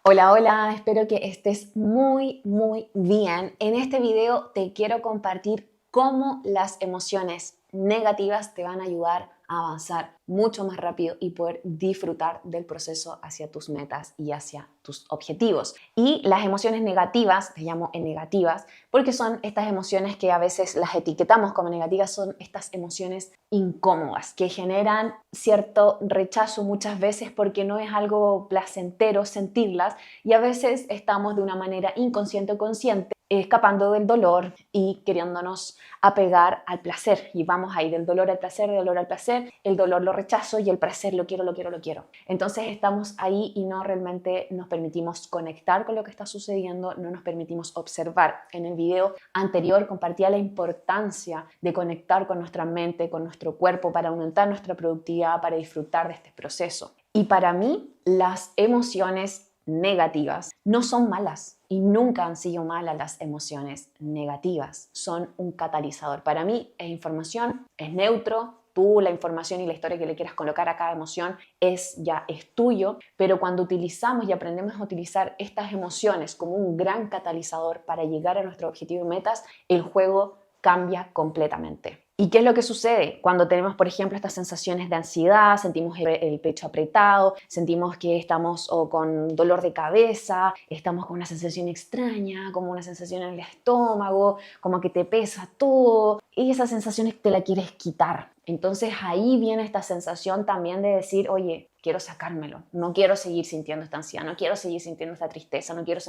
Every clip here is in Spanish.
Hola, hola, espero que estés muy bien. En este video te quiero compartir cómo las emociones negativas te van a ayudar a avanzar mucho más rápido y poder disfrutar del proceso hacia tus metas y hacia tus objetivos. Y las emociones negativas, te llamo negativas, porque son estas emociones que a veces las etiquetamos como negativas, son estas emociones incómodas que generan cierto rechazo muchas veces porque no es algo placentero sentirlas y a veces estamos de una manera inconsciente o consciente escapando del dolor y queriéndonos apegar al placer. Y vamos ahí del dolor al placer, del dolor al placer, el dolor lo rechazo y el placer lo quiero, lo quiero, lo quiero. Entonces estamos ahí y no realmente nos permitimos conectar con lo que está sucediendo, no nos permitimos observar. En el video anterior compartía la importancia de conectar con nuestra mente, con nuestro cuerpo para aumentar nuestra productividad, para disfrutar de este proceso. Y para mí, las emociones negativas no son malas y nunca han sido malas las emociones negativas. Son un catalizador. Para mí es información, es neutro. Tú, la información y la historia que le quieras colocar a cada emoción es tuyo, pero cuando utilizamos y aprendemos a utilizar estas emociones como un gran catalizador para llegar a nuestro objetivo y metas, el juego cambia completamente. ¿Y qué es lo que sucede? Cuando tenemos, por ejemplo, estas sensaciones de ansiedad, sentimos el pecho apretado, sentimos que estamos con dolor de cabeza, estamos con una sensación extraña, como una sensación en el estómago, como que te pesa todo, y esas sensaciones te la quieres quitar. Entonces ahí viene esta sensación también de decir, oye, quiero sacármelo, no quiero seguir sintiendo esta ansiedad, no quiero seguir sintiendo esta tristeza, no quiero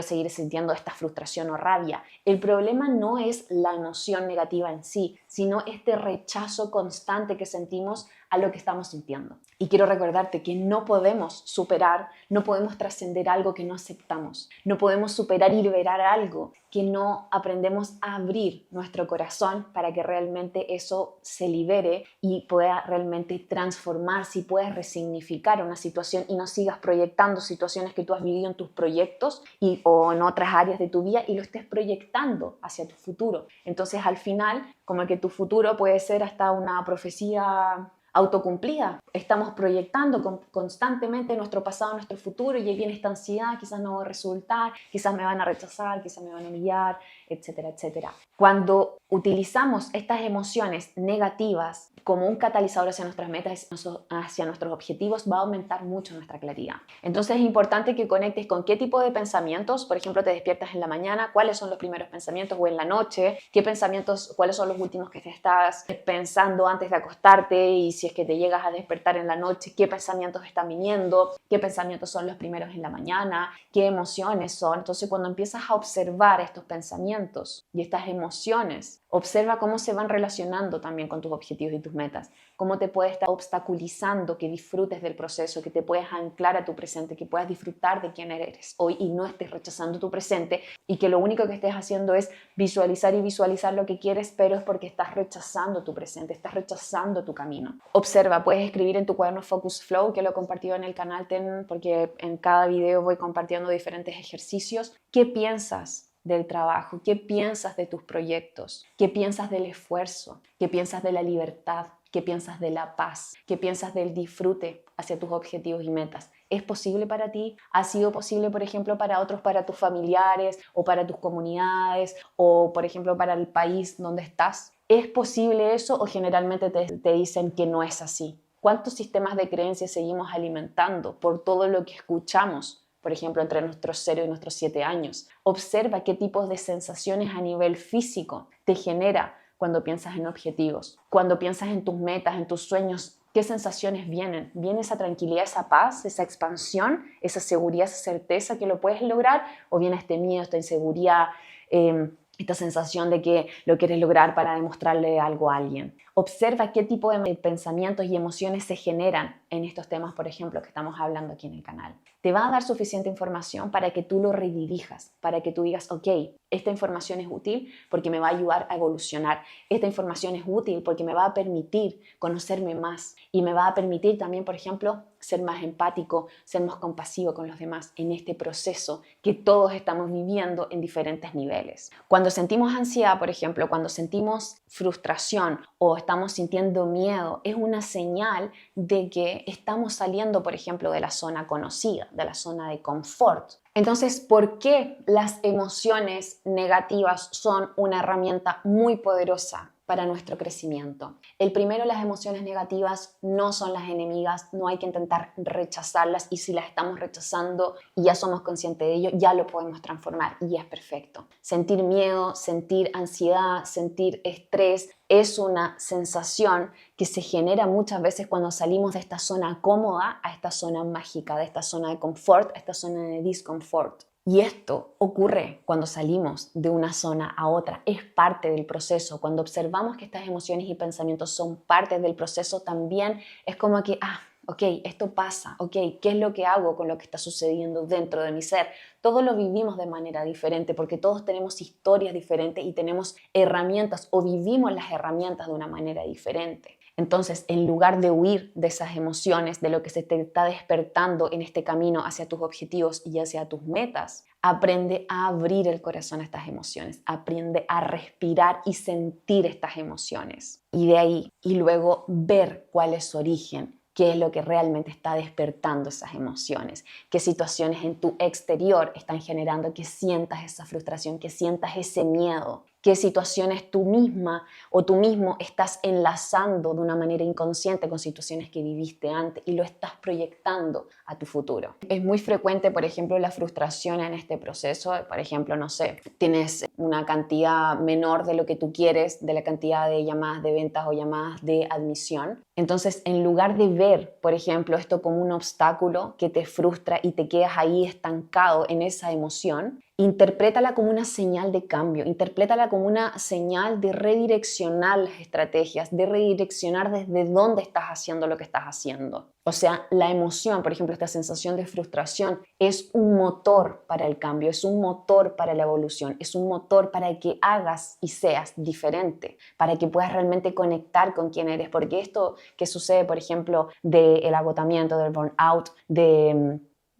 seguir sintiendo esta frustración o rabia. El problema no es la emoción negativa en sí, sino este rechazo constante que sentimos a lo que estamos sintiendo. Y quiero recordarte que no podemos superar, no podemos trascender algo que no aceptamos, no podemos superar y liberar algo que no aprendemos a abrir nuestro corazón para que realmente eso se libere y pueda realmente transformarse y puedas resignificar una situación y no sigas proyectando situaciones que tú has vivido en tus proyectos o en otras áreas de tu vida y lo estés proyectando hacia tu futuro. Entonces al final, como que tu futuro puede ser hasta una profecía autocumplida. Estamos proyectando constantemente nuestro pasado, nuestro futuro y ahí viene esta ansiedad, quizás no va a resultar, quizás me van a rechazar, quizás me van a humillar, etcétera, etcétera. Cuando utilizamos estas emociones negativas como un catalizador hacia nuestras metas, hacia nuestros objetivos, va a aumentar mucho nuestra claridad. Entonces es importante que conectes con qué tipo de pensamientos, por ejemplo, te despiertas en la mañana, cuáles son los primeros pensamientos o en la noche, qué pensamientos, cuáles son los últimos que te estás pensando antes de acostarte y si es que te llegas a despertar en la noche, qué pensamientos están viniendo, qué pensamientos son los primeros en la mañana, qué emociones son. Entonces cuando empiezas a observar estos pensamientos y estas emociones, observa cómo se van relacionando también con tus objetivos y tus metas, cómo te puede estar obstaculizando que disfrutes del proceso, que te puedes anclar a tu presente, que puedas disfrutar de quién eres hoy y no estés rechazando tu presente y que lo único que estés haciendo es visualizar y visualizar lo que quieres, pero es porque estás rechazando tu presente, estás rechazando tu camino. Observa, puedes escribir en tu cuaderno Focus Flow, que lo he compartido en el canal porque en cada video voy compartiendo diferentes ejercicios. ¿Qué piensas del trabajo? ¿Qué piensas de tus proyectos? ¿Qué piensas del esfuerzo? ¿Qué piensas de la libertad? ¿Qué piensas de la paz? ¿Qué piensas del disfrute hacia tus objetivos y metas? ¿Es posible para ti? ¿Ha sido posible, por ejemplo, para otros, para tus familiares o para tus comunidades o, por ejemplo, para el país donde estás? ¿Es posible eso o generalmente te dicen que no es así? ¿Cuántos sistemas de creencias seguimos alimentando por todo lo que escuchamos? Por ejemplo, entre nuestros 0 y nuestros 7 años. Observa qué tipos de sensaciones a nivel físico te genera cuando piensas en objetivos, cuando piensas en tus metas, en tus sueños. ¿Qué sensaciones vienen? ¿Viene esa tranquilidad, esa paz, esa expansión, esa seguridad, esa certeza que lo puedes lograr? ¿O viene este miedo, esta inseguridad, esta sensación de que lo quieres lograr para demostrarle algo a alguien? Observa qué tipo de pensamientos y emociones se generan en estos temas, por ejemplo, que estamos hablando aquí en el canal. Te va a dar suficiente información para que tú lo redirijas, para que tú digas, ok, esta información es útil porque me va a ayudar a evolucionar. Esta información es útil porque me va a permitir conocerme más y me va a permitir también, por ejemplo, ser más empático, ser más compasivo con los demás en este proceso que todos estamos viviendo en diferentes niveles. Cuando sentimos ansiedad, por ejemplo, cuando sentimos frustración o estamos sintiendo miedo, es una señal de que estamos saliendo, por ejemplo, de la zona conocida, de la zona de confort. Entonces, ¿por qué las emociones negativas son una herramienta muy poderosa para nuestro crecimiento? El primero, las emociones negativas no son las enemigas, no hay que intentar rechazarlas, y si las estamos rechazando y ya somos conscientes de ello, ya lo podemos transformar y es perfecto. Sentir miedo, sentir ansiedad, sentir estrés es una sensación que se genera muchas veces cuando salimos de esta zona cómoda a esta zona mágica, de esta zona de confort a esta zona de discomfort. Y esto ocurre cuando salimos de una zona a otra, es parte del proceso. Cuando observamos que estas emociones y pensamientos son parte del proceso, también es como que, ok, esto pasa, ok, ¿qué es lo que hago con lo que está sucediendo dentro de mi ser? Todos lo vivimos de manera diferente porque todos tenemos historias diferentes y tenemos herramientas o vivimos las herramientas de una manera diferente. Entonces, en lugar de huir de esas emociones, de lo que se te está despertando en este camino hacia tus objetivos y hacia tus metas, aprende a abrir el corazón a estas emociones, aprende a respirar y sentir estas emociones. Y de ahí, y luego ver cuál es su origen, qué es lo que realmente está despertando esas emociones, qué situaciones en tu exterior están generando que sientas esa frustración, que sientas ese miedo, qué situaciones tú misma o tú mismo estás enlazando de una manera inconsciente con situaciones que viviste antes y lo estás proyectando a tu futuro. Es muy frecuente, por ejemplo, la frustración en este proceso. Por ejemplo, no sé, tienes una cantidad menor de lo que tú quieres, de la cantidad de llamadas de ventas o llamadas de admisión. Entonces, en lugar de ver, por ejemplo, esto como un obstáculo que te frustra y te quedas ahí estancado en esa emoción, interprétala como una señal de cambio, interprétala como una señal de redireccionar las estrategias, de redireccionar desde dónde estás haciendo lo que estás haciendo. O sea, la emoción, por ejemplo, esta sensación de frustración es un motor para el cambio, es un motor para la evolución, es un motor para que hagas y seas diferente, para que puedas realmente conectar con quién eres. Porque esto que sucede, por ejemplo, del agotamiento, del burnout,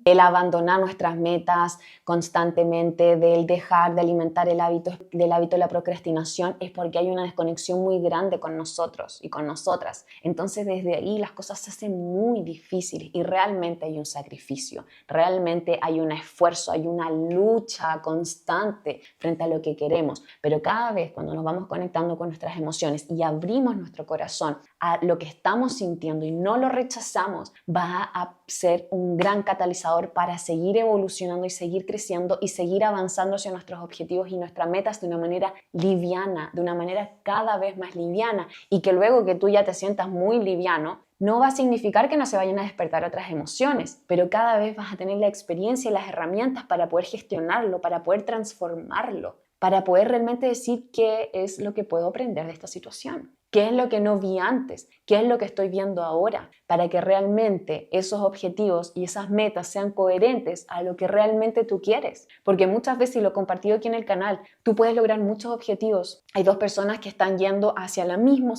el abandonar nuestras metas constantemente, del dejar de alimentar el hábito, del hábito de la procrastinación, es porque hay una desconexión muy grande con nosotros y con nosotras. Entonces desde ahí las cosas se hacen muy difíciles y realmente hay un sacrificio, realmente hay un esfuerzo, hay una lucha constante frente a lo que queremos. Pero cada vez cuando nos vamos conectando con nuestras emociones y abrimos nuestro corazón a lo que estamos sintiendo y no lo rechazamos, va a ser un gran catalizador para seguir evolucionando y seguir creciendo y seguir avanzando hacia nuestros objetivos y nuestras metas de una manera liviana, de una manera cada vez más liviana, y que luego que tú ya te sientas muy liviano, no va a significar que no se vayan a despertar otras emociones, pero cada vez vas a tener la experiencia y las herramientas para poder gestionarlo, para poder transformarlo, para poder realmente decir qué es lo que puedo aprender de esta situación. ¿Qué es lo que no vi antes? ¿Qué es lo que estoy viendo ahora? Para que realmente esos objetivos y esas metas sean coherentes a lo que realmente tú quieres. Porque muchas veces, y lo he compartido aquí en el canal, tú puedes lograr muchos objetivos. Hay dos personas que están yendo hacia al mismo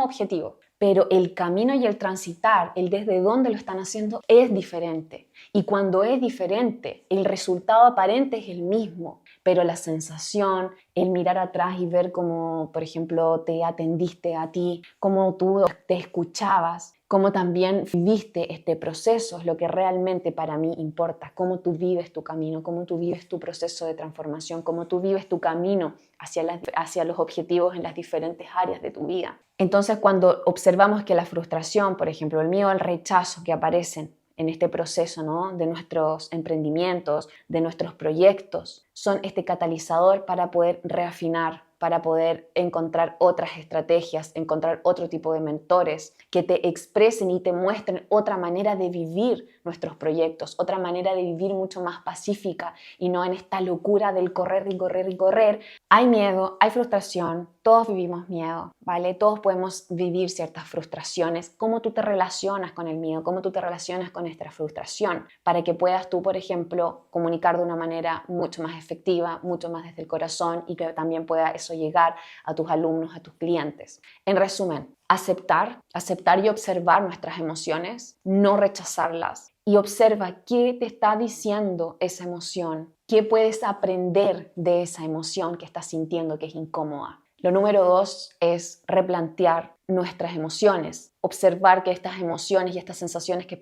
objetivo, pero el camino y el transitar, el desde dónde lo están haciendo, es diferente. Y cuando es diferente, el resultado aparente es el mismo, pero la sensación, el mirar atrás y ver cómo, por ejemplo, te atendiste a ti, cómo tú te escuchabas, cómo también viviste este proceso, es lo que realmente para mí importa, cómo tú vives tu camino, cómo tú vives tu proceso de transformación, cómo tú vives tu camino hacia los objetivos en las diferentes áreas de tu vida. Entonces, cuando observamos que la frustración, por ejemplo, el miedo al rechazo que aparecen en este proceso, ¿no?, de nuestros emprendimientos, de nuestros proyectos, son este catalizador para poder reafinar, para poder encontrar otras estrategias, encontrar otro tipo de mentores que te expresen y te muestren otra manera de vivir nuestros proyectos, otra manera de vivir mucho más pacífica y no en esta locura del correr y correr y correr. Hay miedo, hay frustración, todos vivimos miedo, ¿vale? Todos podemos vivir ciertas frustraciones. ¿Cómo tú te relacionas con el miedo? ¿Cómo tú te relacionas con esta frustración? Para que puedas tú, por ejemplo, comunicar de una manera mucho más efectiva, mucho más desde el corazón, y que también pueda eso llegar a tus alumnos, a tus clientes. En resumen, aceptar y observar nuestras emociones, no rechazarlas, y observa qué te está diciendo esa emoción, qué puedes aprender de esa emoción que estás sintiendo que es incómoda. Lo número 2 es replantear nuestras emociones, observar que estas emociones y estas sensaciones que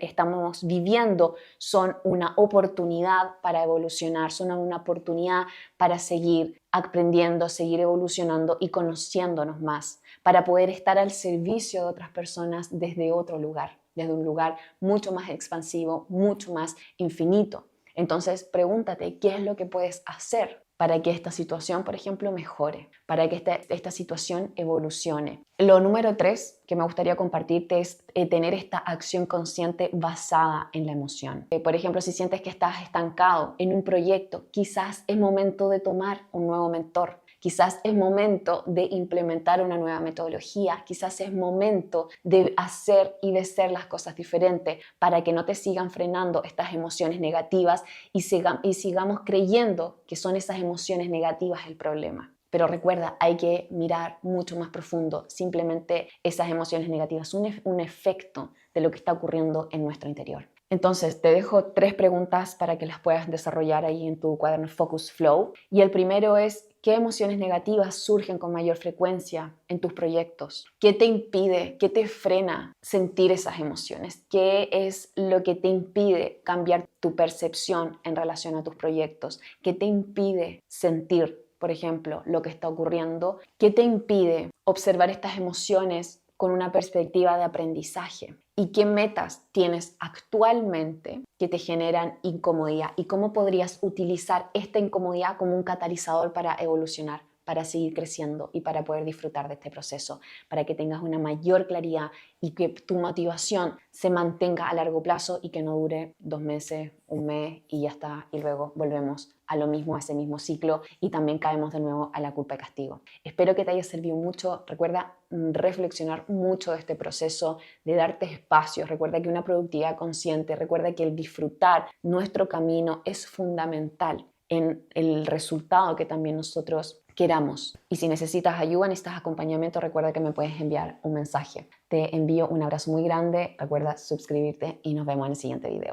estamos viviendo son una oportunidad para evolucionar, son una oportunidad para seguir aprendiendo, seguir evolucionando y conociéndonos más, para poder estar al servicio de otras personas desde otro lugar, desde un lugar mucho más expansivo, mucho más infinito. Entonces, pregúntate, ¿qué es lo que puedes hacer para que esta situación, por ejemplo, mejore, para que esta situación evolucione? Lo número 3 que me gustaría compartirte es tener esta acción consciente basada en la emoción. Por ejemplo, si sientes que estás estancado en un proyecto, quizás es momento de tomar un nuevo mentor. Quizás es momento de implementar una nueva metodología, quizás es momento de hacer y de ser las cosas diferentes para que no te sigan frenando estas emociones negativas y sigamos creyendo que son esas emociones negativas el problema. Pero recuerda, hay que mirar mucho más profundo. Simplemente esas emociones negativas son un efecto de lo que está ocurriendo en nuestro interior. Entonces, te dejo 3 preguntas para que las puedas desarrollar ahí en tu cuaderno Focus Flow. Y el primero es, ¿qué emociones negativas surgen con mayor frecuencia en tus proyectos? ¿Qué te impide, qué te frena sentir esas emociones? ¿Qué es lo que te impide cambiar tu percepción en relación a tus proyectos? ¿Qué te impide sentir, por ejemplo, lo que está ocurriendo? ¿Qué te impide observar estas emociones con una perspectiva de aprendizaje? ¿Y qué metas tienes actualmente que te generan incomodidad? ¿Y cómo podrías utilizar esta incomodidad como un catalizador para evolucionar, para seguir creciendo y para poder disfrutar de este proceso? Para que tengas una mayor claridad y que tu motivación se mantenga a largo plazo y que no dure 2 meses, 1 mes y ya está. Y luego volvemos a lo mismo, a ese mismo ciclo y también caemos de nuevo a la culpa y castigo. Espero que te haya servido mucho. Recuerda reflexionar mucho de este proceso, de darte espacios. Recuerda que una productividad consciente, recuerda que el disfrutar nuestro camino es fundamental en el resultado que también nosotros queramos. Y si necesitas ayuda, necesitas acompañamiento, recuerda que me puedes enviar un mensaje. Te envío un abrazo muy grande, recuerda suscribirte y nos vemos en el siguiente video.